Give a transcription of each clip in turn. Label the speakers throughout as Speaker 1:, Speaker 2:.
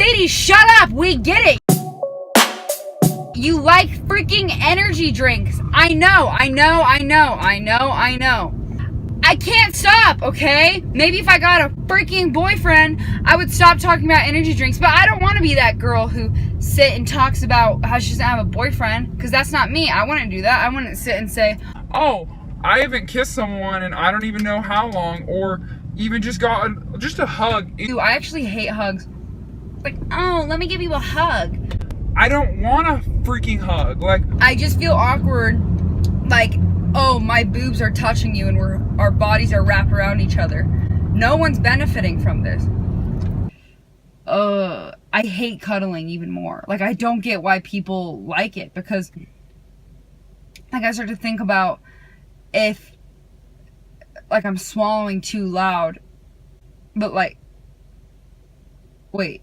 Speaker 1: Sadie, shut up! We get it! You like freaking energy drinks. I know. I can't stop, okay? Maybe if I got a freaking boyfriend, I would stop talking about energy drinks. But I don't want to be that girl who sit and talks about how she doesn't have a boyfriend, because that's not me. I wouldn't do that. I wouldn't sit and say,
Speaker 2: oh, I haven't kissed someone and I don't even know how long, or even just got just a hug.
Speaker 1: Ew, I actually hate hugs. Like, oh, let me give you a hug.
Speaker 2: I don't want a freaking hug. Like,
Speaker 1: I just feel awkward. Like, oh, my boobs are touching you and our bodies are wrapped around each other. No one's benefiting from this. I hate cuddling even more. Like, I don't get why people like it, because like I start to think about if like I'm swallowing too loud, but like, wait,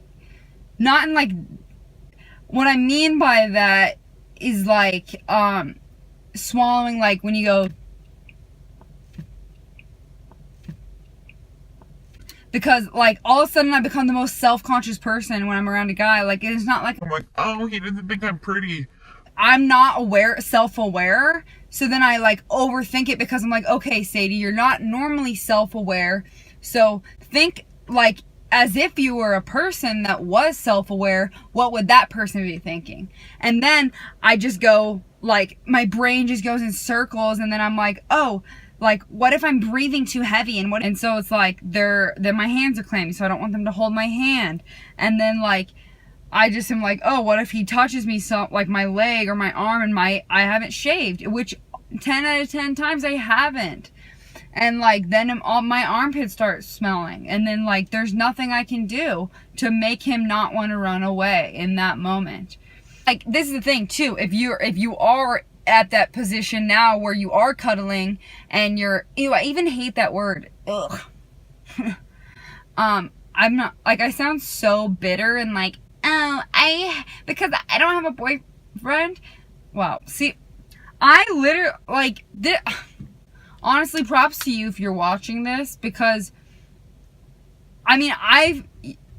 Speaker 1: not in like, what I mean by that is like swallowing, like when you go, because like all of a sudden I become the most self-conscious person when I'm around a guy. Like, it's not like
Speaker 2: I'm like, oh, he doesn't think I'm pretty.
Speaker 1: I'm not self-aware. So then I like overthink it, because I'm like, okay, Sadie, you're not normally self-aware. So think like as if you were a person that was self-aware, what would that person be thinking? And then I just go, like, my brain just goes in circles, and then I'm like, oh, like, what if I'm breathing too heavy? And so it's like, then my hands are clammy, so I don't want them to hold my hand. And then like, I just am like, oh, what if he touches me, so like my leg or my arm, and I haven't shaved, which 10 out of 10 times I haven't. And like, then all my armpits start smelling, and then like there's nothing I can do to make him not want to run away in that moment. Like, this is the thing too, if you are at that position now where you are cuddling and you're, ew, I even hate that word, ugh. I'm not, like, I sound so bitter and like, oh, because I don't have a boyfriend. Wow, see, I literally, like, honestly, props to you if you're watching this, because I mean,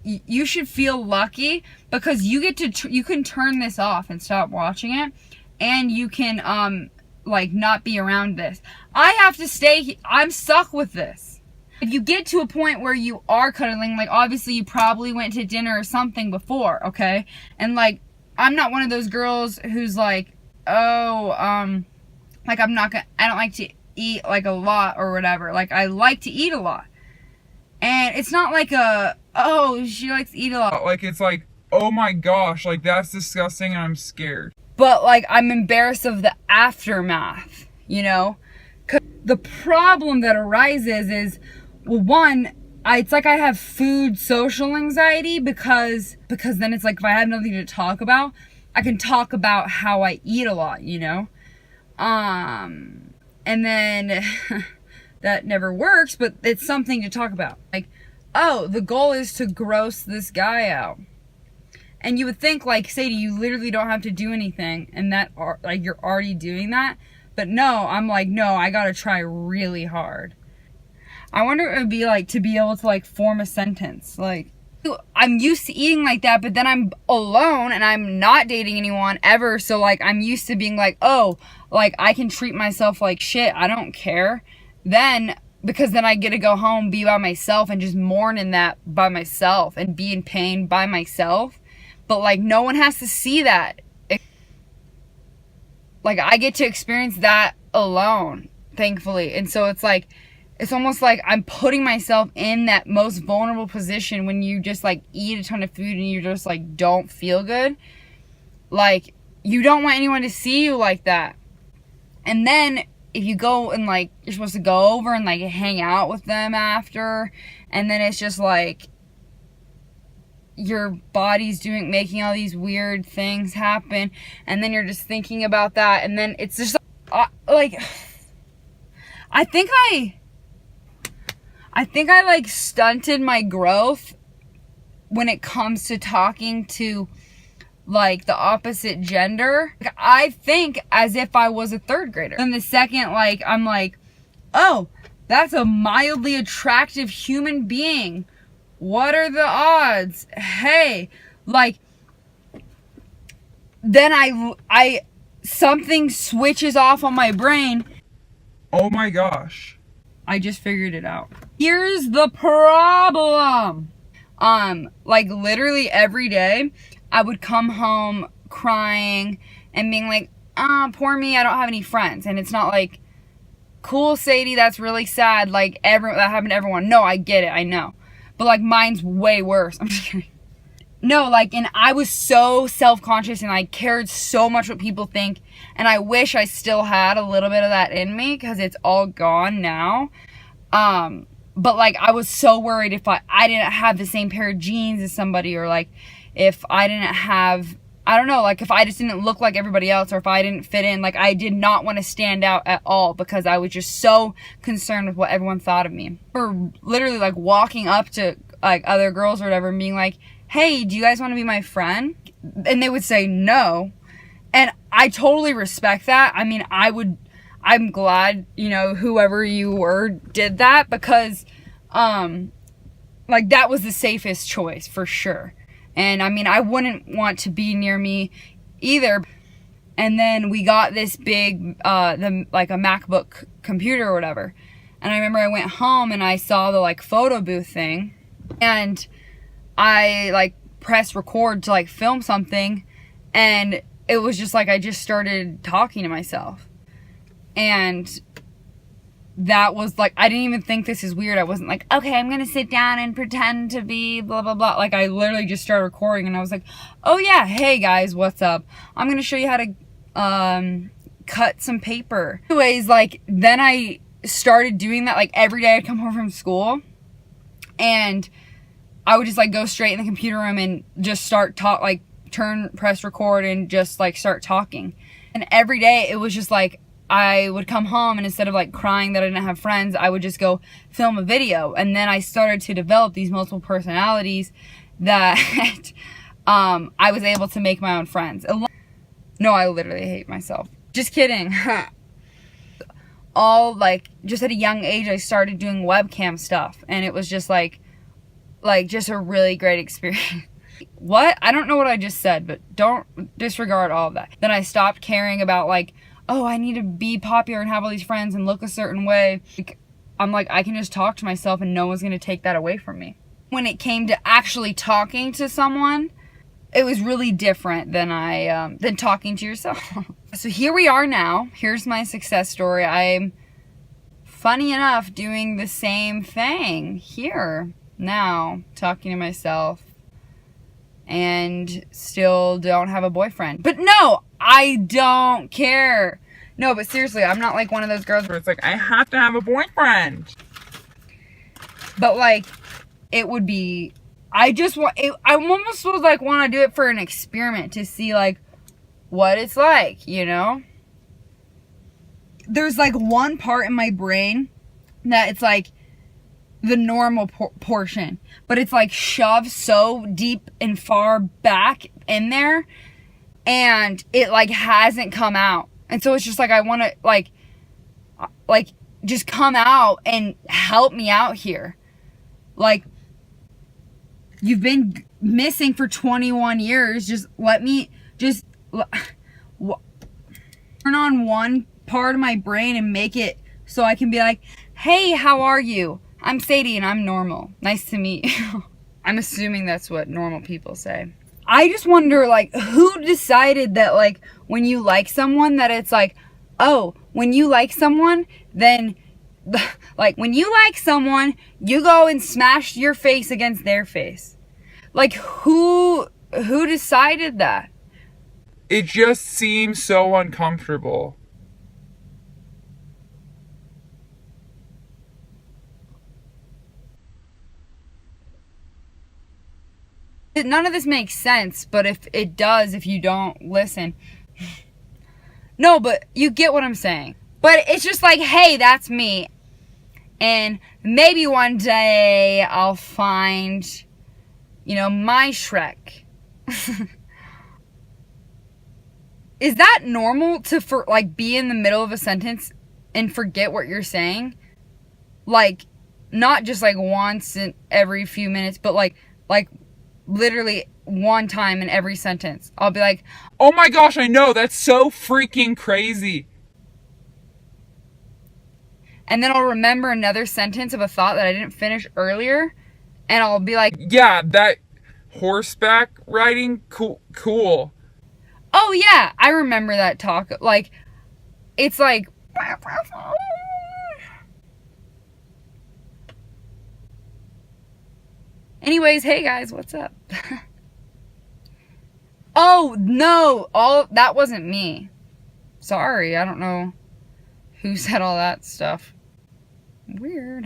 Speaker 1: you should feel lucky, because you get to you can turn this off and stop watching it, and you can like not be around this. I have to stay. I'm stuck with this. If you get to a point where you are cuddling, like, obviously you probably went to dinner or something before, okay? And like, I'm not one of those girls who's like, oh, like, I don't like to eat like a lot or whatever. Like, I like to eat a lot. And it's not like oh, she likes to eat a lot.
Speaker 2: Like, it's like, oh my gosh, like, that's disgusting and I'm scared.
Speaker 1: But like, I'm embarrassed of the aftermath, you know? 'Cause the problem that arises is, well, one, it's like I have food social anxiety, because then it's like, if I have nothing to talk about, I can talk about how I eat a lot, you know? And then that never works, but it's something to talk about. Like, oh, the goal is to gross this guy out. And you would think, like, Sadie, you literally don't have to do anything, and that, like, you're already doing that. But no, I'm like, no, I gotta try really hard. I wonder what it would be like to be able to, like, form a sentence. Like, I'm used to eating like that, but then I'm alone and I'm not dating anyone ever. So like, I'm used to being like, oh, like, I can treat myself like shit. I don't care. Then, because then I get to go home, be by myself, and just mourn in that by myself and be in pain by myself. But like, no one has to see that. Like, I get to experience that alone, thankfully. And so it's like, it's almost like I'm putting myself in that most vulnerable position when you just like eat a ton of food and you just like don't feel good. Like, you don't want anyone to see you like that. And then if you go and like, you're supposed to go over and like hang out with them after, and then it's just like your body's making all these weird things happen, and then you're just thinking about that, and then it's just like, I think I like stunted my growth when it comes to talking to like the opposite gender. I think as if I was a third grader. And the second, like, I'm like, oh, that's a mildly attractive human being. What are the odds? Hey, Like, then I something switches off on my brain.
Speaker 2: Oh my gosh.
Speaker 1: I just figured it out. Here's the problem. Like literally every day I would come home crying and being like, poor me, I don't have any friends. And it's not like, cool, Sadie, that's really sad. Like, that happened to everyone. No, I get it, I know. But like, mine's way worse. I'm just kidding. No, like, and I was so self-conscious and I cared so much what people think. And I wish I still had a little bit of that in me because it's all gone now. But like, I was so worried if I didn't have the same pair of jeans as somebody, or like if I didn't have, I don't know, like if I just didn't look like everybody else, or if I didn't fit in. Like, I did not want to stand out at all because I was just so concerned with what everyone thought of me. Or literally like walking up to like other girls or whatever and being like, hey, do you guys want to be my friend? And they would say no. And I totally respect that. I mean, I'm glad, you know, whoever you were did that, because like that was the safest choice for sure. And I mean, I wouldn't want to be near me either. And then we got this big like a MacBook computer or whatever. And I remember I went home and I saw the like photo booth thing, and I like pressed record to like film something, and it was just like I just started talking to myself. And that was like, I didn't even think this is weird. I wasn't like, okay, I'm gonna sit down and pretend to be blah blah blah. Like, I literally just started recording and I was like, oh yeah, hey guys, what's up? I'm gonna show you how to cut some paper. Anyways, like, then I started doing that like every day I'd come home from school, and I would just like go straight in the computer room and just start press record and just like start talking. And every day it was just like, I would come home and instead of like crying that I didn't have friends, I would just go film a video. And then I started to develop these multiple personalities that I was able to make my own friends. No, I literally hate myself. Just kidding. All like, just at a young age, I started doing webcam stuff, and it was just like just a really great experience. What? I don't know what I just said, but don't disregard all of that. Then I stopped caring about like, oh, I need to be popular and have all these friends and look a certain way. I'm like, I can just talk to myself and no one's going to take that away from me. When it came to actually talking to someone, it was really different than talking to yourself. So here we are now. Here's my success story. I'm, funny enough, doing the same thing here now, talking to myself, and still don't have a boyfriend. But no, I don't care. No, but seriously, I'm not like one of those girls where it's like, I have to have a boyfriend. But like, it would be, I almost was like want to do it for an experiment to see like what it's like, you know? There's like one part in my brain that it's like the normal portion, but it's like shoved so deep and far back in there, and it like hasn't come out. And so it's just like, I want to like just come out and help me out here. Like, you've been missing for 21 years. Just let me just turn on one part of my brain and make it so I can be like, hey, how are you? I'm Sadie and I'm normal. Nice to meet you. I'm assuming that's what normal people say. I just wonder, like, who decided that, like, when you like someone, that it's like, oh, when you like someone, then, like, when you like someone, you go and smash your face against their face. Like, who decided that?
Speaker 2: It just seems so uncomfortable.
Speaker 1: None of this makes sense, but if it does, if you don't listen. No, but you get what I'm saying. But it's just like, hey, that's me. And maybe one day I'll find, you know, my Shrek. Is that normal to be in the middle of a sentence and forget what you're saying? Like, not just like once in every few minutes, but like literally one time in every sentence. I'll be like,
Speaker 2: oh my gosh, I know, that's so freaking crazy.
Speaker 1: and then I'll remember another sentence of a thought that I didn't finish earlier, and I'll be like,
Speaker 2: Yeah, that horseback riding, cool.
Speaker 1: oh yeah, I remember that talk. Like, it's like, anyways, hey guys, what's up? Oh no, all that wasn't me. Sorry, I don't know who said all that stuff. Weird.